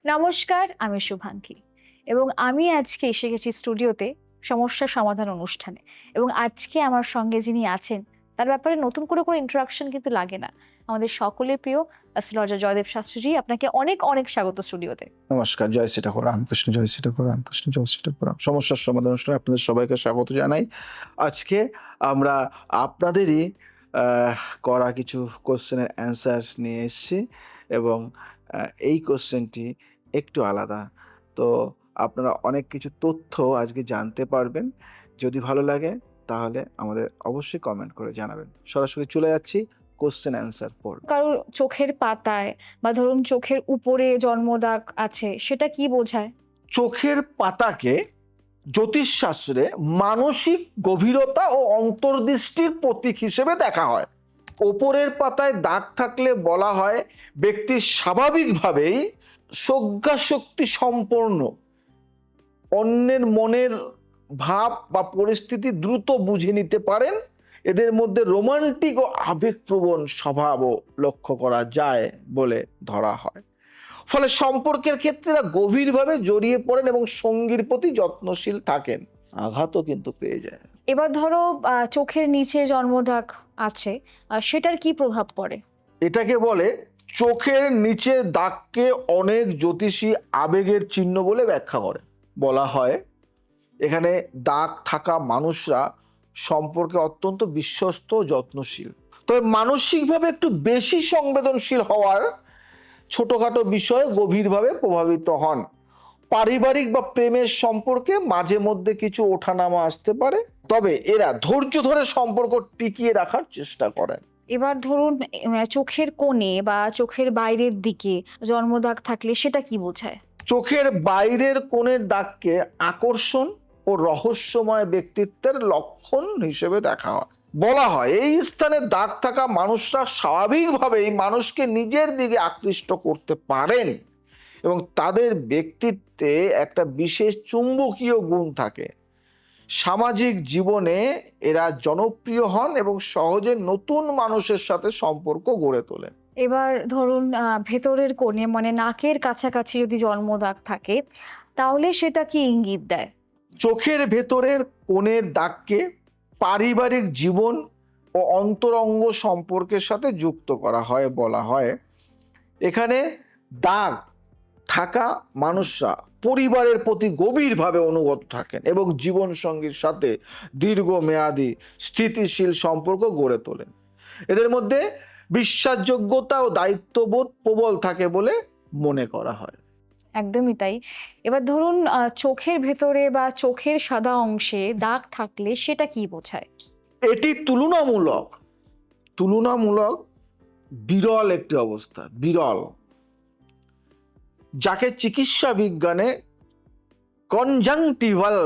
নমস্কার, আমি শুভাঙ্গী এবং আমি আজকে এসে গেছি স্টুডিওতে সমস্যা সমাধান অনুষ্ঠানে। এবং আজকে আমার সঙ্গে যিনি আছেন তার ব্যাপারে নতুন করে কোনো ইন্ট্রোডাকশন কিন্তু লাগে না। আমাদের সকলের প্রিয় অ্যাস্ট্রোলজার জয়দেব শাস্ত্রীজি, আপনাকে অনেক অনেক স্বাগত স্টুডিওতে। নমস্কার, জয় শ্রী ঠাকুর রামকৃষ্ণ, জয় শ্রী ঠাকুর রামকৃষ্ণ, জয় শ্রী ঠাকুর রাম। সমস্যার সমাধান অনুষ্ঠানে আপনাদের সবাইকে স্বাগত জানাই। আজকে আমরা আপনাদেরই আহ, করা কিছু কোশ্চেনের অ্যান্সার নিয়ে এসেছি এবং এই কোশ্চেনটি একটু আলাদা। তো আপনারা অনেক কিছু তথ্য আজকে জানতে পারবেন। যদি ভালো লাগে তাহলে আমাদের অবশ্যই কমেন্ট করে জানাবেন। সরাসরি চলে যাচ্ছি কোশ্চেন অ্যান্সার পর্ব। কারো চোখের পাতায় বা ধরুন চোখের উপরে জন্মদাগ আছে, সেটা কি বোঝায়? চোখের পাতাকে জ্যোতিষশাস্ত্রে মানসিক গভীরতা ও অন্তর্দৃষ্টির প্রতীক হিসেবে দেখা হয়। ওপরের পাতায় দাগ থাকলে বলা হয় ব্যক্তি স্বাভাবিকভাবেই প্রজ্ঞাশক্তি সম্পন্ন, অন্যের মনের ভাব বা পরিস্থিতি দ্রুত বুঝে নিতে পারেন। এদের মধ্যে রোমান্টিক ও আবেগপ্রবণ স্বভাবও লক্ষ্য করা যায় বলে ধরা হয়। ফলে সম্পর্কের ক্ষেত্রে এরা গভীরভাবে জড়িয়ে পড়েন এবং সঙ্গীর প্রতি যত্নশীল থাকেন। আঘাতও কিন্তু পেয়ে যায়। এবার ধরো চোখের নিচে জন্মদাগ আছে, সেটার কি প্রভাব পড়ে? এটাকে বলে চোখের নিচের দাগকে অনেক জ্যোতিষী আবেগের চিহ্ন বলে ব্যাখ্যা করে। বলা হয় এখানে দাগ থাকা মানুষরা সম্পর্কে অত্যন্ত বিশ্বস্ত ও যত্নশীল, তবে মানসিকভাবে একটু বেশি সংবেদনশীল হওয়ার ছোটখাটো বিষয়ে গভীরভাবে প্রভাবিত হন। পারিবারিক বা প্রেমের সম্পর্কে মাঝে মধ্যে কিছু ওঠানামা আসতে পারে, তবে এরা ধৈর্য ধরে সম্পর্ক টিকিয়ে রাখার চেষ্টা করেন। এবার ধরুন চোখের কোণে বা চোখের বাইরের দিকে জন্মদাগ থাকলে সেটা কি বোঝায়? চোখের বাইরের কোণের দাগকে আকর্ষণ ও রহস্যময় ব্যক্তিত্বের লক্ষণ হিসেবে দেখা হয়। বলা হয় এই স্থানে দাগ থাকা মানুষরা স্বাভাবিকভাবেই মানুষকে নিজের দিকে আকৃষ্ট করতে পারেন এবং তাদের ব্যক্তিত্বে একটা বিশেষ চুম্বকীয় গুণ থাকে। সামাজিক জীবনে এরা জনপ্রিয় হন এবং সহজে নতুন মানুষের সাথে সম্পর্ক গড়ে তোলেন। এবার ধরুন ভেতরের কোণে মানে নাকের কাছাকাছি যদি জন্মদাগ থাকে, তাহলে সেটা কি ইঙ্গিত দেয়? চোখের ভেতরের কোণের দাগকে পারিবারিক জীবন ও অন্তরঙ্গ সম্পর্কের সাথে যুক্ত করা হয়। বলা হয় এখানে দাগ থাকা মানুষরা পরিবারের প্রতি গভীরভাবে অনুগত থাকেন এবং জীবন সঙ্গীর সাথে দীর্ঘমেয়াদী স্থিতিশীল সম্পর্ক গড়ে তোলেন। এদের মধ্যে বিশ্বাসযোগ্যতা ও দায়িত্ববোধ প্রবল থাকে বলে মনে করা হয়। একদমই তাই। এবার ধরুন চোখের ভেতরে বা চোখের সাদা অংশে দাগ থাকলে সেটা কি বোঝায়? এটি তুলনামূলক তুলনামূলক বিরল একটি অবস্থা, বিরল, যাকে চিকিৎসা বিজ্ঞানে কনজাংটিভাল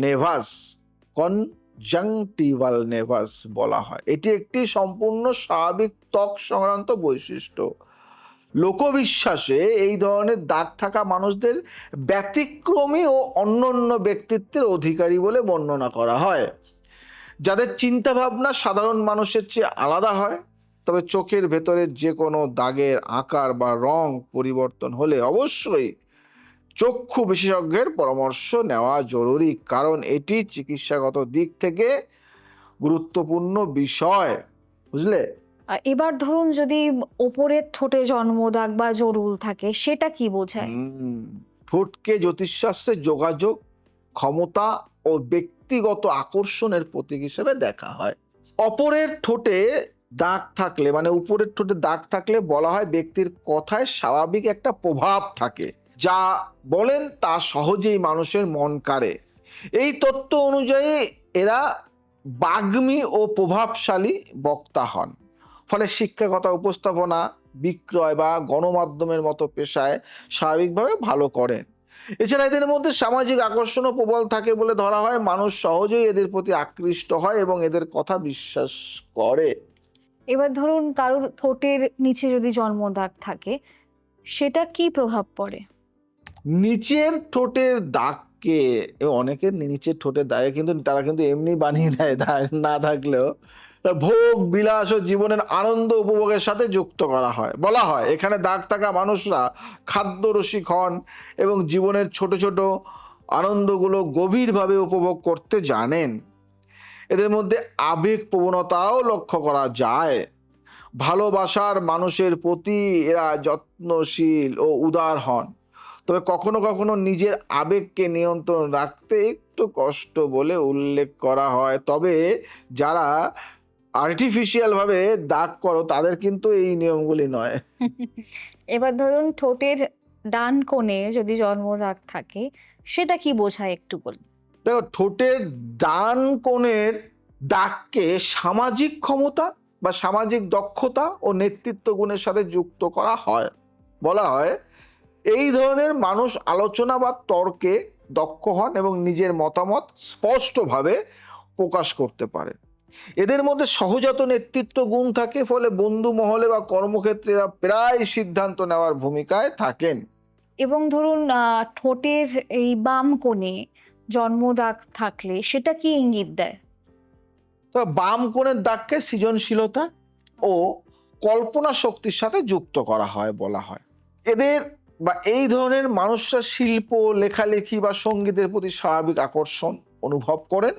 নেভাস কনজাংটিভাল নেভাস বলা হয়। এটি একটি সম্পূর্ণ স্বাভাবিক ত্বক সংক্রান্ত বৈশিষ্ট্য। লোকবিশ্বাসে এই ধরনের দাগ থাকা মানুষদের ব্যতিক্রমী ও অনন্য ব্যক্তিত্বের অধিকারী বলে বর্ণনা করা হয়, যাদের চিন্তা ভাবনা সাধারণ মানুষের চেয়ে আলাদা হয়। তবে চোখের ভেতরে যে কোনো দাগের আকার বা রং পরিবর্তন হলে অবশ্যই চক্ষু বিশেষজ্ঞের পরামর্শ নেওয়া জরুরি, কারণ এটি চিকিৎসাগত দিক থেকে গুরুত্বপূর্ণ বিষয়। বুঝলে? এবার ধরুন যদি ওপরের ঠোঁটে জন্মদাগ বা জরুল থাকে সেটা কি বোঝায়? ঠোঁটকে জ্যোতিষশাস্ত্রে যোগাযোগ ক্ষমতা ও ব্যক্তিগত আকর্ষণের প্রতীক হিসেবে দেখা হয়। অপরের ঠোঁটে দাগ থাকলে মানে উপরের ঠোঁটে দাগ থাকলে বলা হয় ব্যক্তির কথায় স্বাভাবিক একটা প্রভাব থাকে, যা বলেন তা সহজেই মানুষের মন কাড়ে। এই তত্ত্ব অনুযায়ী এরা বাগ্মী ও প্রভাবশালী বক্তা হন, ফলে শিক্ষাগত উপস্থাপনা, বিক্রয় বা গণমাধ্যমের মতো পেশায় স্বাভাবিকভাবে ভালো করেন। এছাড়া এদের মধ্যে সামাজিক আকর্ষণও প্রবল থাকে বলে ধরা হয়। মানুষ সহজেই এদের প্রতি আকৃষ্ট হয় এবং এদের কথা বিশ্বাস করে। এবার ধরুন কারোর ঠোঁটের নিচে যদি জন্মদাগ থাকে সেটা কি প্রভাব পড়ে? নিচের ঠোঁটের দাগকে অনেকের নিচের ঠোঁটের দাগে কিন্তু তারা কিন্তু এমনি বানিয়ে দেয়, দাগ না থাকলেও তা ভোগ বিলাস ও জীবনের আনন্দ উপভোগের সাথে যুক্ত করা হয়। বলা হয় এখানে দাগ থাকা মানুষরা খাদ্য রসিক হন এবং জীবনের ছোট ছোট আনন্দগুলো গভীরভাবে উপভোগ করতে জানেন। এদের মধ্যে আবেগ প্রবণতাও লক্ষ্য করা যায়। ভালোবাসার মানুষের প্রতি এরা যত্নশীল ও উদার হন, তবে কখনো কখনো নিজের আবেগকে নিয়ন্ত্রণ রাখতে একটু কষ্ট বলে উল্লেখ করা হয়। তবে যারা আর্টিফিশিয়াল ভাবে দাগ করো তাদের কিন্তু এই নিয়মগুলি নয়। এবার ধরুন ঠোঁটের ডান কোণে যদি জন্মদাগ থাকে, সেটা কি বোঝায় একটু বলুন। দেখো, ঠোঁটের ডান কোণের দাগকে সামাজিক ক্ষমতা বা সামাজিক দক্ষতা ও নেতৃত্ব গুণের সাথে যুক্ত করা হয়। বলা হয় এই ধরনের মানুষ আলোচনা বা তর্কে দক্ষ হন এবং নিজের মতামত স্পষ্টভাবে প্রকাশ করতে পারে। এদের মধ্যে সহজাত নেতৃত্ব গুণ থাকে, ফলে বন্ধু মহলে বা কর্মক্ষেত্রে এরা প্রায় সিদ্ধান্ত নেওয়ার ভূমিকায় থাকেন। এবং ধরুন ঠোঁটের এই বাম কোণে জন্মদাগ থাকলে সেটা কি ইঙ্গিত দেয়? তো বাম কোণের দাগকে সৃজনশীলতা ও কল্পনা শক্তির সাথে যুক্ত করা হয়। বলা হয় এদের বা এই ধরনের মানুষরা শিল্প, লেখালেখি বা সঙ্গীতের প্রতি স্বাভাবিক আকর্ষণ অনুভব করেন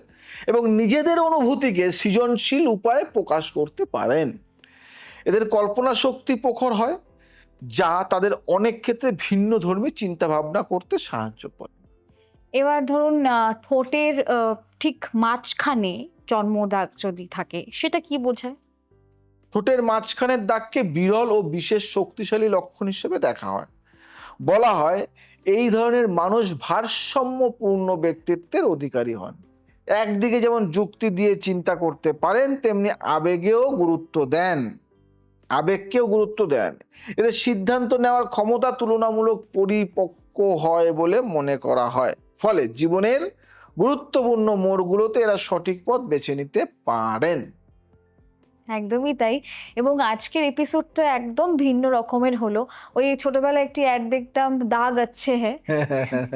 এবং নিজেদের অনুভূতিকে সৃজনশীল উপায়ে প্রকাশ করতে পারেন। এদের কল্পনা শক্তি প্রখর হয়, যা তাদের অনেক ক্ষেত্রে ভিন্ন ধর্মী চিন্তা ভাবনা করতে সাহায্য করে। এবার ধরুন ঠোঁটের ঠিক মাঝখানে জন্মদাগ যদি থাকে, সেটা কি বোঝায়? ঠোঁটের মাঝখানের দাগকে বিরল ও বিশেষ শক্তিশালী লক্ষণ হিসেবে দেখা হয়। বলা হয় এই ধরনের মানুষ ভারসাম্যপূর্ণ ব্যক্তিত্বের অধিকারী হন। একদিকে যেমন যুক্তি দিয়ে চিন্তা করতে পারেন, তেমনি আবেগকেও গুরুত্ব দেন। এদের সিদ্ধান্ত নেওয়ার ক্ষমতা তুলনামূলক পরিপক্ক হয় বলে মনে করা হয়, ফলে জীবনের গুরুত্বপূর্ণ মোড়গুলোতে এরা সঠিক পথ বেছে নিতে পারেন। একদমই তাই। এবং আজকের এপিসোডটা একদম ভিন্ন রকমের হলো। ওই ছোটবেলায় একটি অ্যাড দেখতাম, দাগ আচ্ছে হ্যাঁ,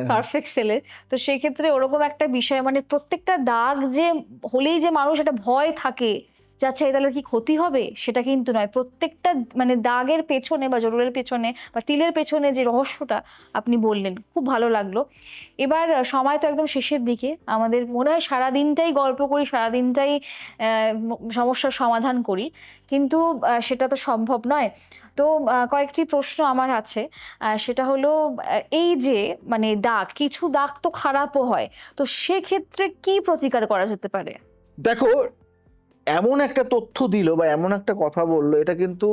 সার্ফ এক্সেলের। তো সেই ক্ষেত্রে ওরকম একটা বিষয়, মানে প্রত্যেকটা দাগ যে হলেই যে মানুষ একটা ভয় থাকে যে আচ্ছা তাহলে কি ক্ষতি হবে, সেটা কিন্তু নয়। প্রত্যেকটা মানে দাগের পেছনে বা জরুরের পেছনে বা তিলের পেছনে যে রহস্যটা আপনি বললেন, খুব ভালো লাগলো। এবার সময় তো একদম শেষের দিকে। আমাদের মনে হয় সারাদিনটাই গল্প করি, সারাদিনটাই সমস্যার সমাধান করি, কিন্তু সেটা তো সম্ভব নয়। তো কয়েকটি প্রশ্ন আমার আছে। সেটা হলো এই যে মানে দাগ, কিছু দাগ তো খারাপও হয়, তো সেক্ষেত্রে কি প্রতিকার করা যেতে পারে? দেখো, এমন একটা তথ্য দিল বা এমন একটা কথা বললো, এটা কিন্তু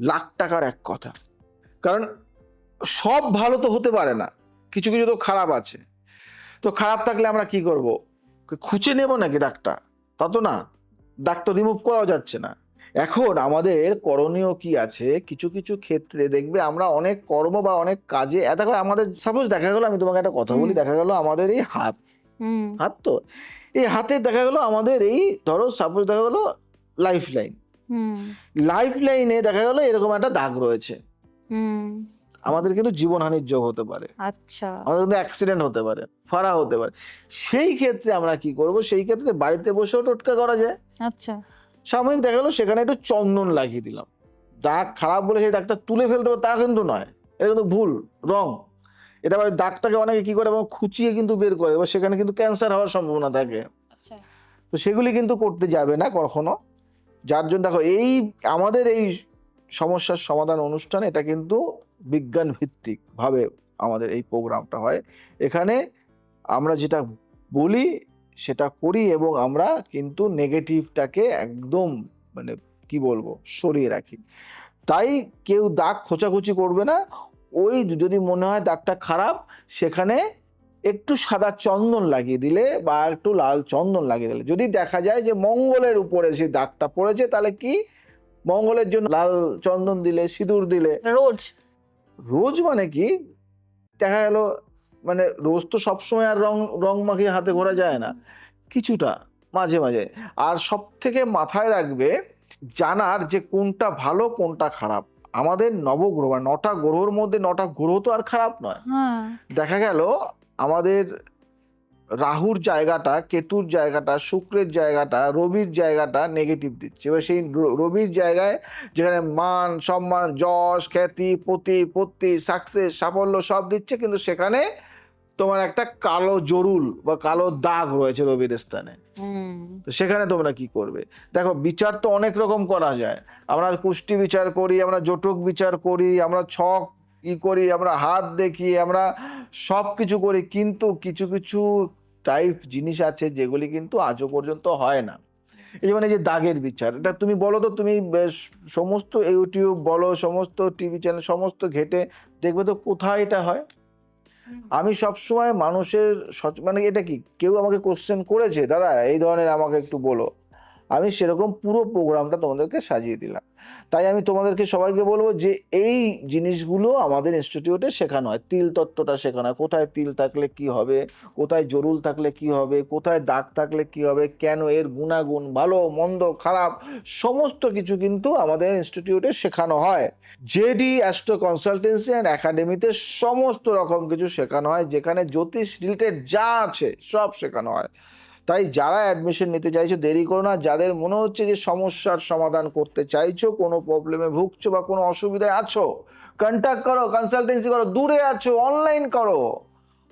লাখ টাকার এক কথা। কারণ সব ভালো তো হতে পারে না, কিছু কিছু তো খারাপ আছে। তো খারাপ থাকলে আমরা কি করব? খুঁচে নেব নাকি দাগটা? তা তো না, দাগ তো রিমুভ করাও যাচ্ছে না। এখন আমাদের করণীয় কি আছে? কিছু কিছু ক্ষেত্রে দেখবে আমরা অনেক কর্ম বা অনেক কাজে দেখো, আমাদের সাপোজ দেখা গেল, আমি তোমাকে একটা কথা বলি, দেখা গেল আমাদের এই হাত, হুম। তো এই হাতে দেখা গেল আমাদের এই, ধরো সাপোজ দেখা গেল লাইফ লাইন, হুম। লাইফ লাইনে দেখা গেল এরকম একটা দাগ রয়েছে। হুম। আমাদের কিন্তু জীবনহানির যোগ হতে পারে, আচ্ছা। আমাদের কিন্তু অ্যাক্সিডেন্ট হতে পারে, ফাড়া হতে পারে। সেই ক্ষেত্রে আমরা কি করব? সেই ক্ষেত্রে বাড়িতে বসেও টোটকা করা যায়। আচ্ছা। সাময়িক দেখা গেলো সেখানে একটু চন্দন লাগিয়ে দিলাম। দাগ খারাপ বলে সেই দাগটা তুলে ফেলতে হবে তা কিন্তু নয়, এটা কিন্তু ভুল রং। এটা আবার দাগটাকে অনেকে কি করে এবং খুঁচিয়ে কিন্তু বের করে, এবার সেখানে কিন্তু ক্যান্সার হওয়ার সম্ভাবনা থাকে। আচ্ছা। তো সেগুলি কিন্তু করতে যাবে না কখনো। যার জন্য দেখো, এই আমাদের এই সমস্যার সমাধান অনুষ্ঠান, এটা কিন্তু বিজ্ঞান ভিত্তিক ভাবে আমাদের এই প্রোগ্রামটা হয়। এখানে আমরা যেটা বলি সেটা করি এবং আমরা কিন্তু নেগেটিভটাকে একদম মানে কি বলবো সরিয়ে রাখি। তাই কেউ দাগ খোঁচাখুচি করবে না। ওই যদি মনে হয় দাগটা খারাপ, সেখানে একটু সাদা চন্দন লাগিয়ে দিলে বা একটু লাল চন্দন লাগিয়ে দিলে, যদি দেখা যায় যে মঙ্গলের উপরে সেই দাগটা পড়েছে, তাহলে কি মঙ্গলের জন্য লাল চন্দন দিলে, সিঁদুর দিলে। রোজ? রোজ মানে কি, দেখা গেল মানে রোজ তো সবসময় আর রং রং মাখিয়ে হাতে ঘোরা যায় না, কিছুটা মাঝে মাঝে। আর সব থেকে মাথায় রাখবে জানার যে কোনটা ভালো কোনটা খারাপ। আমাদের নবগ্রহ বা 9টা গ্রহর মধ্যে 9টা গ্রহ তো আর খারাপ নয়। হ্যাঁ। দেখা গেল আমাদের রাহুর জায়গাটা, কেতুর জায়গাটা, শুক্রের জায়গাটা, রবির জায়গাটা নেগেটিভ দিচ্ছে। এবার সেই রবির জায়গায় যেখানে মান সম্মান, যশ, খ্যাতি, প্রতিপত্তি, সাকসেস, সাফল্য সব দিচ্ছে, কিন্তু সেখানে তোমার একটা কালো জরুল বা কালো দাগ রয়েছে রবির স্থানে। তো সেখানে তোমরা কি করবে? দেখো, বিচার তো অনেক রকম করা যায়। আমরা কুষ্টি বিচার করি, আমরা জটক বিচার করি, আমরা ছক করি, আমরা হাত দেখি, আমরা সব কিছু করি, কিন্তু কিছু কিছু টাইপ জিনিস আছে যেগুলি কিন্তু আজও পর্যন্ত হয় না। এই যেমন এই যে দাগের বিচার, এটা তুমি বলো তো, তুমি সমস্ত ইউটিউব বলো, সমস্ত টিভি চ্যানেল সমস্ত ঘেটে দেখবে তো কোথায় এটা হয়। আমি সবসময় মানুষের মানে এটা কি, কেউ আমাকে কোশ্চেন করেছে দাদা এই ধরনের, আমাকে একটু বলো, আমি সেরকম পুরো প্রোগ্রামটা তোমাদেরকে সাজিয়ে দিলাম। তাই আমি তোমাদেরকে সবাইকে বলবো যে এই জিনিসগুলো আমাদের ইনস্টিটিউটে শেখানো হয়। তিল তত্ত্বটা শেখানো হয়, কোথায় তিল থাকলে কি হবে, কোথায় জরুল থাকলে কি হবে, কোথায় দাগ থাকলে কি হবে, কেন এর গুণাগুণ, ভালো মন্দ খারাপ সমস্ত কিছু কিন্তু আমাদের ইনস্টিটিউটে শেখানো হয়। জেডি অ্যাস্ট্রো কনসালটেন্সি অ্যান্ড একাডেমিতে সমস্ত রকম কিছু শেখানো হয়, যেখানে জ্যোতিষ রিলেটেড যা আছে সব শেখানো হয়। তাই যারা অ্যাডমিশন নিতে চাইছো দেরি করো না। যাদের মনে হচ্ছে যে সমস্যার সমাধান করতে চাইছো, কোনো প্রবলেমে ভুগছো বা কোনো অসুবিধায় আছো, কন্ট্যাক্ট করো, কনসালটেন্সি করো, দূরে আছো অনলাইন করো,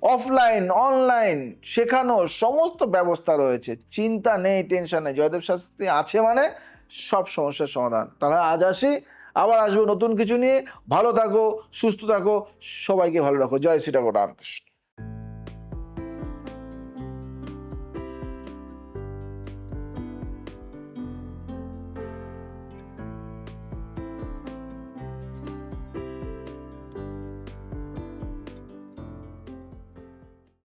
অফলাইন অনলাইন শেখানো সমস্ত ব্যবস্থা রয়েছে। চিন্তা নেই, টেনশন নেই, জয়দেব শাস্ত্রী আছে মানে সব সমস্যার সমাধান। তাহলে আজ আসি, আবার আসবো নতুন কিছু নিয়ে। ভালো থাকো, সুস্থ থাকো, সবাইকে ভালো রাখো। জয় শ্রী ঠাকুর রামকৃষ্ণ।